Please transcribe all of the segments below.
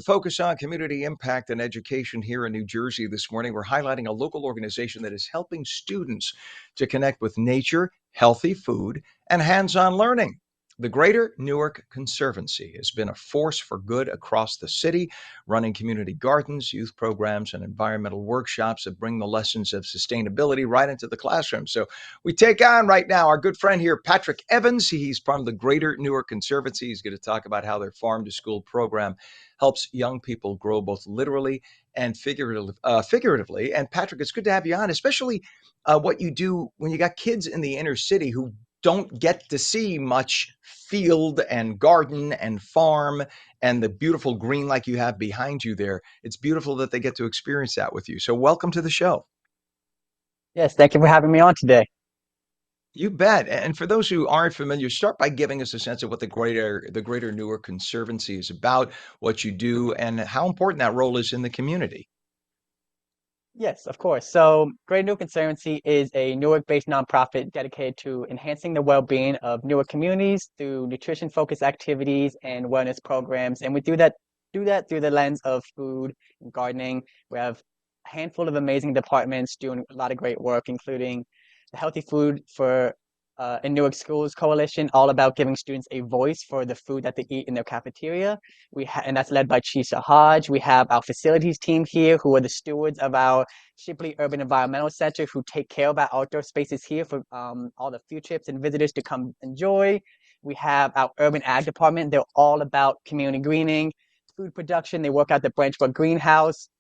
focus on community impact and education here in New Jersey this morning. We're highlighting a local organization that is helping students to connect with nature, healthy food, and hands on learning. The Greater Newark Conservancy has been a force for good across the city, running community gardens, youth programs, and environmental workshops that bring the lessons of sustainability right into the classroom. So we take on right now our good friend here, Patrick Evans. He's from the Greater Newark Conservancy. He's going to talk about how their farm to school program helps young people grow both literally and figuratively. And Patrick, it's good to have you on, especially what you do when you got kids in the inner city who don't get to see much field and garden and farm and the beautiful green like you have behind you there. It's beautiful that they get to experience that with you. So welcome to the show. Yes, thank you for having me on today. You bet. And for those who aren't familiar, start by giving us a sense of what the Greater Newark Conservancy is about, what you do, and how important that role is in the community. Yes, of course. So, Greater Newark Conservancy is a Newark-based nonprofit dedicated to enhancing the well-being of Newark communities through nutrition-focused activities and wellness programs. And we do that through the lens of food and gardening. We have a handful of amazing departments doing a lot of great work, including the Healthy Food for in Newark Schools Coalition, all about giving students a voice for the food that they eat in their cafeteria. And that's led by Chisha Hodge. We have our facilities team here, who are the stewards of our Shipley Urban Environmental Center, who take care of our outdoor spaces here for all the field trips and visitors to come enjoy. We have our urban ag department. They're all about community greening, food production. They work out the Branchburg greenhouse.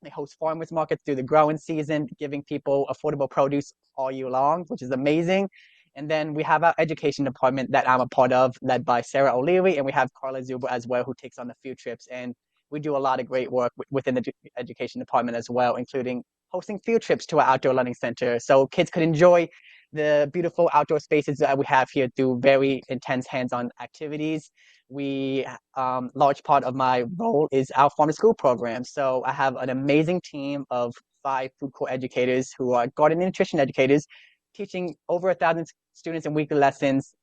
They host farmers markets through the growing season, giving people affordable produce all year long, which is amazing. And then we have our education department that I'm a part of, led by Sarah O'Leary, and we have Carla Zuber as well, who takes on the field trips. And we do a lot of great work within the education department as well, including hosting field trips to our outdoor learning center, so kids could enjoy the beautiful outdoor spaces that we have here through very intense hands-on activities. We Large part of my role is our farm to school program. So I have an amazing team of 5 food court educators who are garden and nutrition educators, teaching over 1,000 students in weekly lessons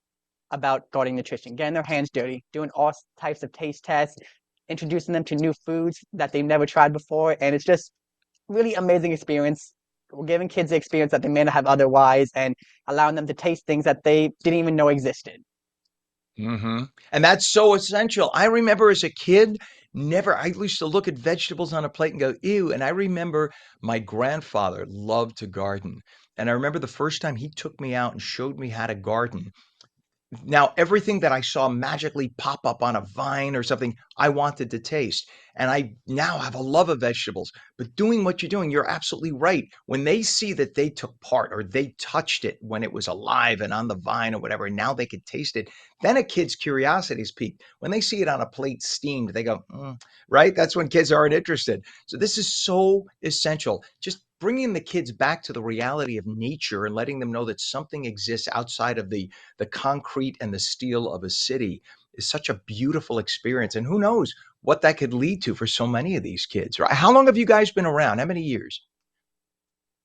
about gardening nutrition, getting their hands dirty, doing all types of taste tests, introducing them to new foods that they've never tried before. And it's just really amazing experience. We're giving kids the experience that they may not have otherwise and allowing them to taste things that they didn't even know existed. And that's so essential. I remember as a kid, I used to look at vegetables on a plate and go, ew. And I remember my grandfather loved to garden. And I remember the first time he took me out and showed me how to garden. Now, everything that I saw magically pop up on a vine or something, I wanted to taste. And I now have a love of vegetables. But doing what you're doing, you're absolutely right. When they see that they took part or they touched it when it was alive and on the vine or whatever, and now they could taste it, then a kid's curiosity is piqued. When they see it on a plate steamed, they go, right? That's when kids aren't interested. So this is so essential. Just bringing the kids back to the reality of nature and letting them know that something exists outside of the concrete and the steel of a city is such a beautiful experience. And who knows what that could lead to for so many of these kids, right? How long have you guys been around? How many years?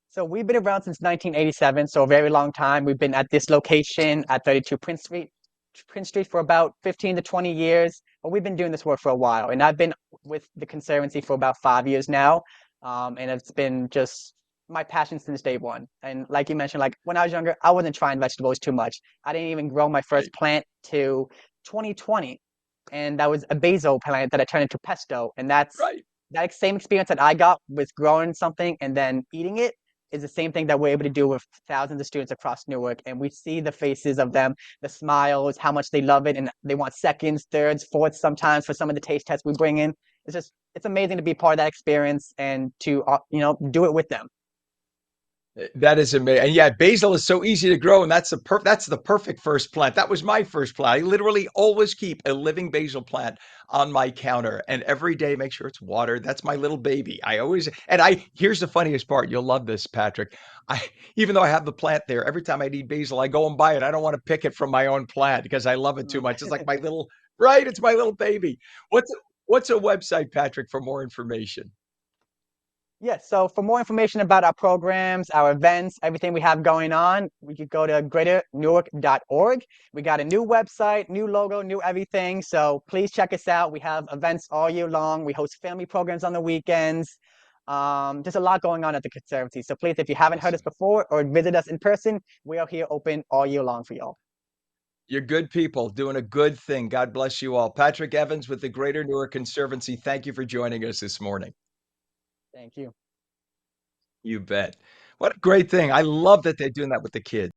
So we've been around since 1987, so a very long time. We've been at this location at 32 Prince Street for about 15 to 20 years. But we've been doing this work for a while, and I've been with the Conservancy for about 5 years now. And it's been just my passion since day one. And like you mentioned, like when I was younger, I wasn't trying vegetables too much. I didn't even grow my Right. first plant to 2020, and that was a basil plant that I turned into pesto. And Right. that same experience that I got with growing something and then eating it is the same thing that we're able to do with thousands of students across Newark. And we see the faces of them, the smiles, how much they love it, and they want seconds, thirds, fourths sometimes for some of the taste tests we bring in. It's amazing to be part of that experience and to do it with them. That is amazing. And yeah, basil is so easy to grow, and that's the perfect first plant. That was my first plant. I literally always keep a living basil plant on my counter, and every day make sure it's watered. That's my little baby. I always and I here's the funniest part. You'll love this, Patrick. I Even though I have the plant there, every time I need basil, I go and buy it. I don't want to pick it from my own plant because I love it too Mm. much. It's like my little right. It's my little baby. What's a website, Patrick, for more information? Yes, so for more information about our programs, our events, everything we have going on, we could go to greaternewark.org. We got a new website, new logo, new everything. So please check us out. We have events all year long. We host family programs on the weekends. There's a lot going on at the Conservancy. So please, if you haven't heard us Awesome. before or visit us in person, we are here open all year long for y'all. You're good people doing a good thing. God bless you all. Patrick Evans with the Greater Newark Conservancy. Thank you for joining us this morning. Thank you. You bet. What a great thing. I love that they're doing that with the kids.